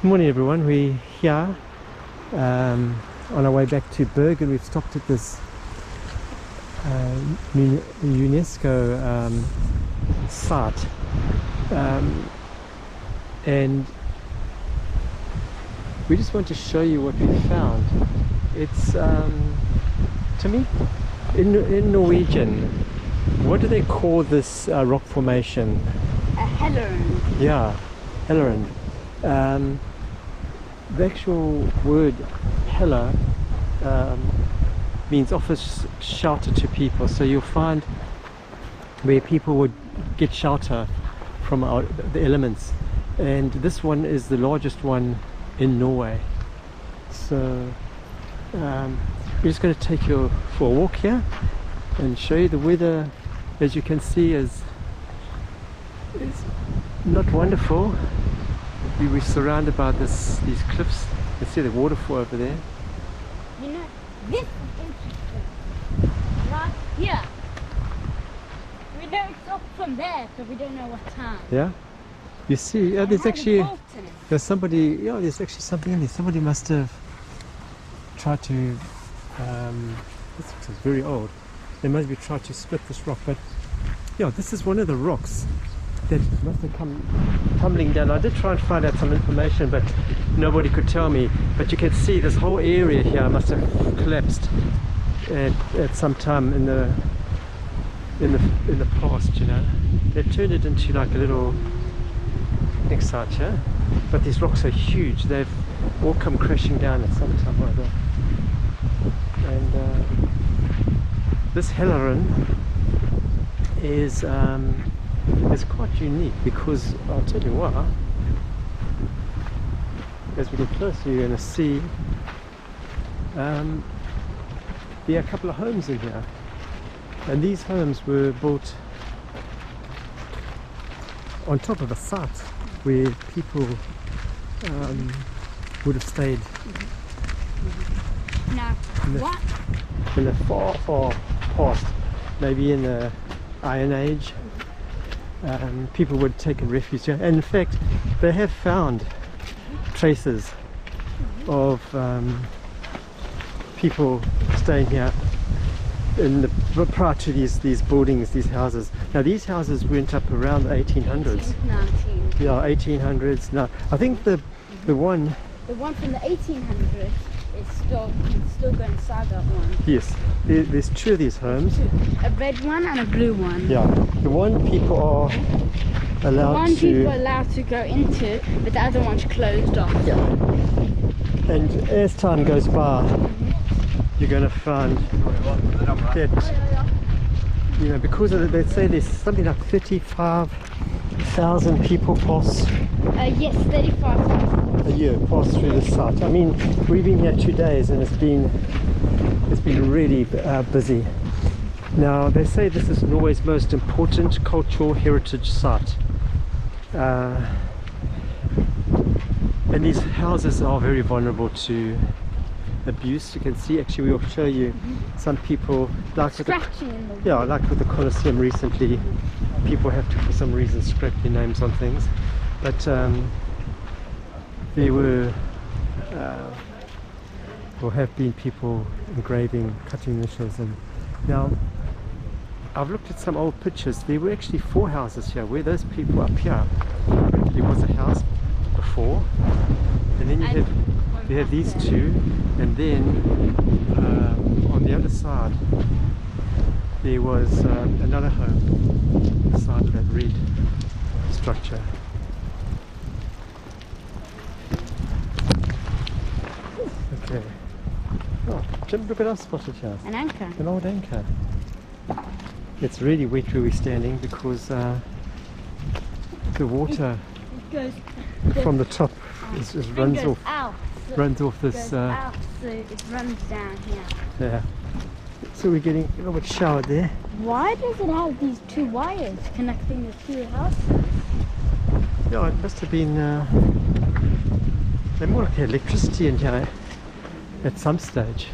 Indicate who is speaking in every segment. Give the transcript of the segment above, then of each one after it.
Speaker 1: Good morning everyone, we're here on our way back to Bergen. We've stopped at this UNESCO site and we just want to show you what we found. It's to me, in Norwegian, what do they call this rock formation?
Speaker 2: A Hedlaren.
Speaker 1: Yeah, Hedlaren. The actual word Hella means offers shelter to people, so you'll find where people would get shelter from the elements, and this one is the largest one in Norway. So we're just going to take you for a walk here and show you the weather. As you can see, is not wonderful. We're surrounded by these cliffs. You can see the waterfall over there.
Speaker 2: You know, this is interesting. Right here. We don't stop from there, so we don't know what time.
Speaker 1: Yeah? You see, there's actually, there's actually something in there. Somebody must have tried to, this looks very old. They must have tried to split this rock, but yeah, this is one of the rocks that must have come tumbling down. I did try and find out some information, but nobody could tell me. But you can see this whole area here must have collapsed at some time in the past. You know, they turned it into like a little picnic site here. But these rocks are huge. They've all come crashing down at some time or other. And this Hedlaren is quite unique, because I'll tell you what, as we get closer you're going to see there are a couple of homes in here, and these homes were built on top of a site where people would have stayed in the far past, maybe in the Iron Age. People would take a refuge here, and in fact they have found traces of people staying here prior to these buildings, these houses. Now these houses went up around the 1800s.
Speaker 2: 19.
Speaker 1: Yeah, 1800s. Now I think the one
Speaker 2: from the 1800s is still go inside that one.
Speaker 1: Yes, there's two of these homes.
Speaker 2: A red one and a blue one.
Speaker 1: Yeah, the one people are allowed
Speaker 2: to go into, but the other one's closed off.
Speaker 1: Yeah. And as time goes by, you're going to find that, you know, because they say there's something like 35,000 people pass.
Speaker 2: Yes, 35,000.
Speaker 1: A year pass through this site. I mean, we've been here 2 days and it's been really busy. Now they say this is Norway's most important cultural heritage site, and these houses are very vulnerable to abuse. You can see, actually we'll show you some people, like with the Colosseum recently, people have to for some reason scrap their names on things, but there were or have been people engraving, cutting initials. And now I've looked at some old pictures. There were actually 4 houses here. Where those people up here, there was a house before, and then you have these two, and then on the other side there was another home on the side of that red structure. Okay. Oh, Jim, look at us spotted here.
Speaker 2: An anchor.
Speaker 1: An old anchor. It's really wet where we're standing because the water from the top runs off this.
Speaker 2: So it runs down here.
Speaker 1: Yeah. So we're getting a little bit showered there.
Speaker 2: Why does it have these 2 wires connecting the 2 houses?
Speaker 1: Yeah, it must have been. They more like electricity in here at some stage,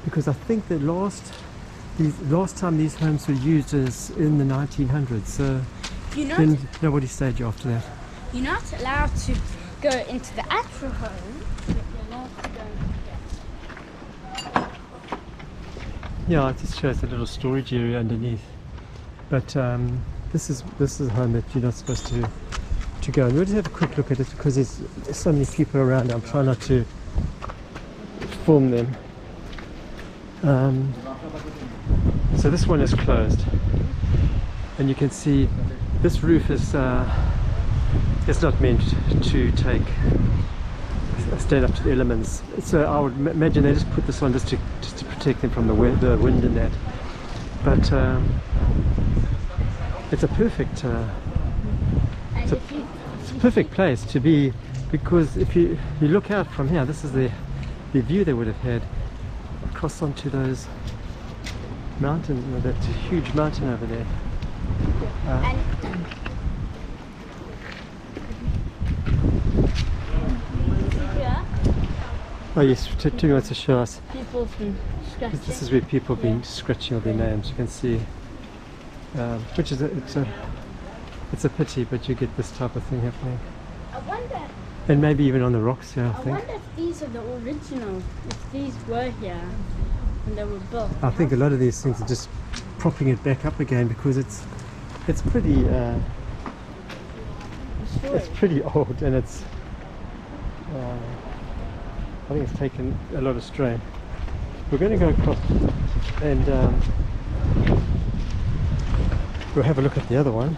Speaker 1: because I think the last time these homes were used is in the 1900s. So
Speaker 2: You know,
Speaker 1: then nobody stayed after that.
Speaker 2: You're not allowed to go into the actual home, but you're allowed to go into the
Speaker 1: Yeah, it just shows a little storage area underneath. But this is a home that you're not supposed to go. And we'll just have a quick look at it because there's so many people around. I'm trying not to film them. So this one is closed, and you can see this roof is not meant to stand up to the elements. So I would imagine they just put this on just to protect them from the wind and that. But it's a perfect it's a perfect place to be, because if you look out from here, this is the view they would have had across onto those mountains, that huge mountain over there. Oh yes, two wants to show us.
Speaker 2: People from scratching.
Speaker 1: This is where people have been scratching all their names. You can see, which is it's a pity, but you get this type of thing happening.
Speaker 2: I wonder.
Speaker 1: And maybe even on the rocks here, I think.
Speaker 2: I wonder if these are the original. If these were here when they were built.
Speaker 1: I think a lot of these things are just propping it back up again because it's pretty old, and it's I think it's taken a lot of strain. We're going to go across and we'll have a look at the other one.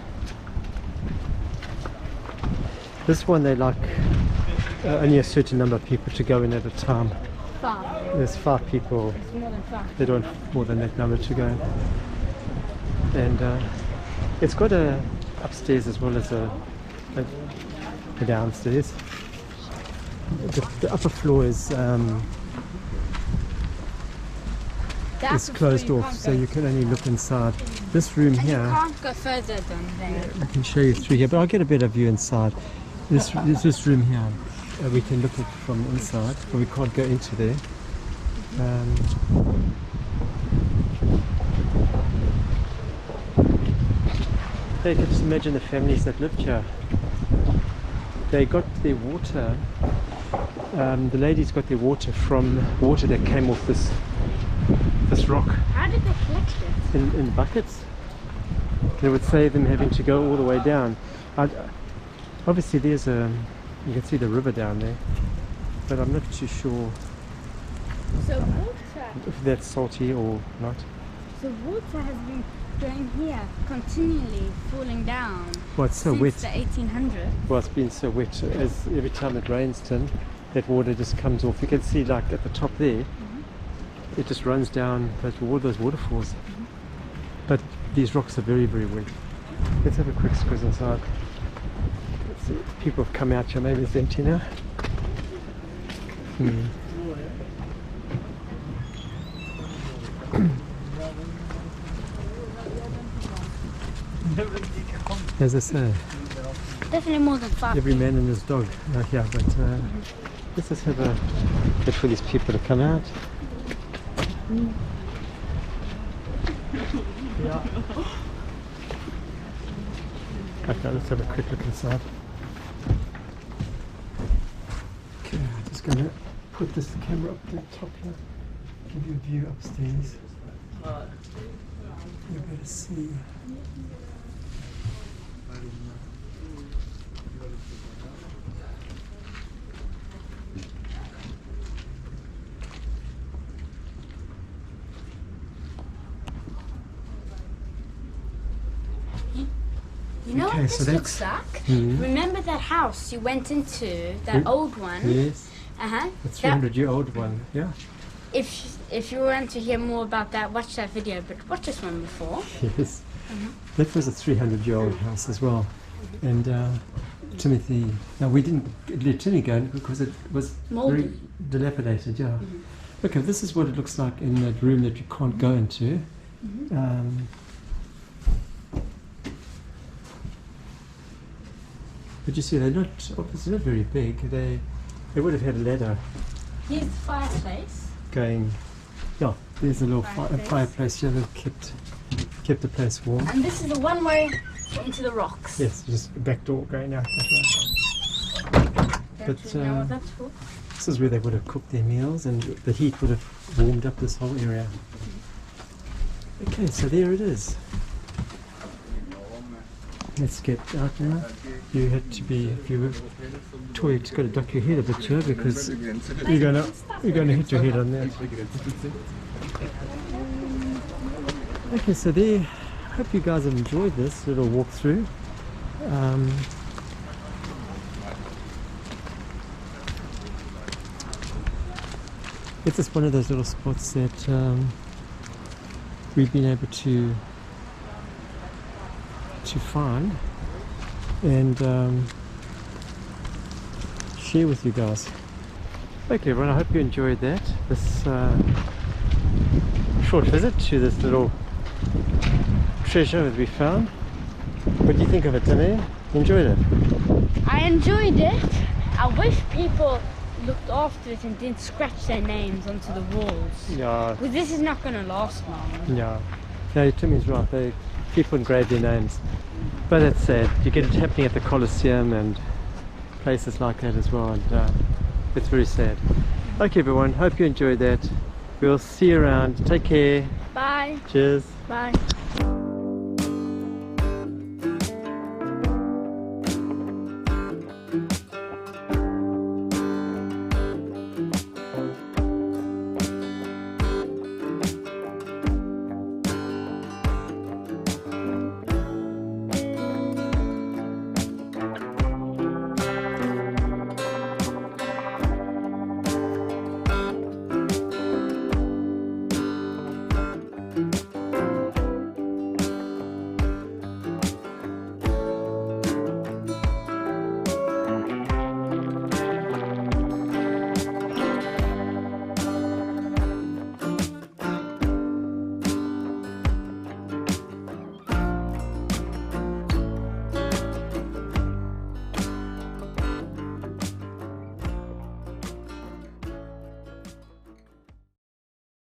Speaker 1: This one they like only a certain number of people to go in at a time.
Speaker 2: 5.
Speaker 1: There's 5 people.
Speaker 2: It's more than 5.
Speaker 1: They don't want more than that number to go. And it's got a upstairs as well as a downstairs. The upper floor is closed off, so you can only look inside. This room here,
Speaker 2: you can't go further than there.
Speaker 1: I can show you through here, but I'll get a better view inside. This room here, we can look at from inside, but we can't go into there. You can just imagine the families that lived here. They got their water, the ladies got their water from water that came off this rock.
Speaker 2: How did they collect it?
Speaker 1: In buckets. It would save them having to go all the way down. Obviously there's you can see the river down there, but I'm not too sure
Speaker 2: So water.
Speaker 1: if that's salty or not.
Speaker 2: So water has been going here, continually falling down.
Speaker 1: Well, it's so
Speaker 2: since
Speaker 1: wet.
Speaker 2: the 1800s.
Speaker 1: Well, it's been so wet, as every time it rains, Tim, that water just comes off. You can see like at the top there, it just runs down all those waterfalls. But these rocks are very, very wet. Let's have a quick squeeze inside. Let's see, people have come out here, maybe it's empty now. As I say,
Speaker 2: Definitely more than 5.
Speaker 1: every man and his dog are here, but let's just have a wait for these people to come out. Okay, let's have a quick look inside. Okay, I'm just going to put this camera up the top here, give you a view upstairs. You'll be able to see.
Speaker 2: You know
Speaker 1: Okay,
Speaker 2: what
Speaker 1: so
Speaker 2: this looks like? Remember that house you went into, that old one?
Speaker 1: Yes,
Speaker 2: Uh-huh.
Speaker 1: the 300-year-old one, yeah.
Speaker 2: If you want to hear more about that, watch that video, but watch this one before.
Speaker 1: Yes, that was a 300-year-old house as well. And Timothy, no, we didn't let Timmy go because it was
Speaker 2: Moldy.
Speaker 1: very dilapidated, yeah. Okay, this is what it looks like in that room that you can't go into. But you see, they're not obviously not very big. They would have had a ladder
Speaker 2: Here's the fireplace.
Speaker 1: going. Yeah, there's a little
Speaker 2: Fireplace.
Speaker 1: fireplace here that kept the place warm.
Speaker 2: And this is a one-way into the rocks.
Speaker 1: Yes, just a back door going out that way.
Speaker 2: Don't you know what that's for?
Speaker 1: This is where they would have cooked their meals, and the heat would have warmed up this whole area. Okay, so there it is. Let's get out now. You had to be, if you were toy, you've got to duck your head a bit here because you're gonna hit your head on that. Okay, so there. Hope you guys have enjoyed this little walkthrough. It's just one of those little spots that we've been able to find and share with you guys. Okay everyone, I hope you enjoyed that. This short visit to this little treasure that we found. What do you think of it, Tane? Enjoyed it?
Speaker 2: I enjoyed it. I wish people looked after it and didn't scratch their names onto the walls.
Speaker 1: Yeah.
Speaker 2: Because this is not going to last long.
Speaker 1: Yeah. No, Timmy's right. People engrave their names. But that's sad. You get it happening at the Colosseum and places like that as well. And it's very sad. Okay everyone, hope you enjoyed that. We'll see you around. Take care.
Speaker 2: Bye.
Speaker 1: Cheers.
Speaker 2: Bye.